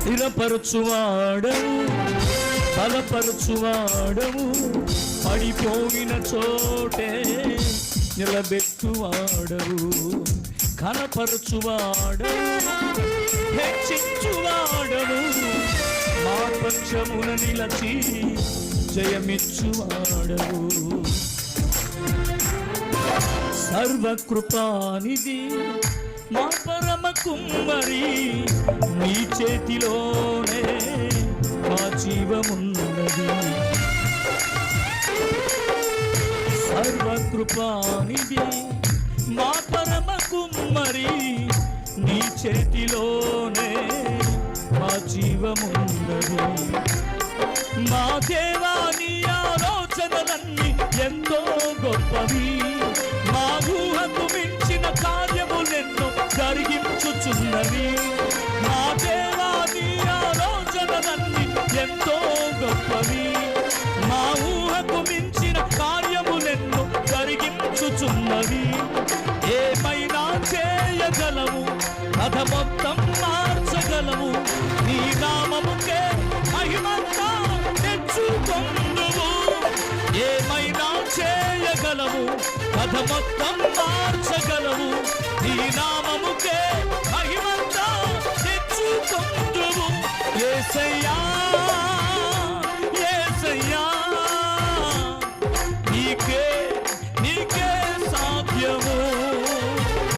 స్థిరపరచువాడవు, బలపరచువాడవు, పడిపోయిన చోటే నిలబెట్టువాడవు, కనపరచువాడవు, హెచ్చించువాడవు, మా పక్షమున నిలచి జయమిచ్చువాడవు. సర్వకృపానిధి మా పరమ కుమ్మరి, నీ చేతిలోనే మా జీవమున్నది. సర్వకృపానిధి మా పరమ కుమ్మరి, నీ చేతిలోనే మా జీవమున్నది. మా దేవా నీ ఆలోచనలన్నీ ఎంతో గొప్పవి, మా ఊహకు మించిన కార్యములెన్నో జరిగించుచున్నవి. మా దేవా నీ ఆలోచనలన్నీ ఎంతో గొప్పవి, మా ఊహకు మించిన కార్యములెన్నో జరిగించుచున్నవి. ఏమైనా చేయగలము, కథ మొత్తం మార్చగలము, నీ నామముకే మహిమంతా తెచ్చుకొందుము. ఏమైనా చేయగలము, కథ మొత్తం మార్చగలము, నీ నామముకే మహిమంతా తెచ్చుకొందుము. యేసయ్యా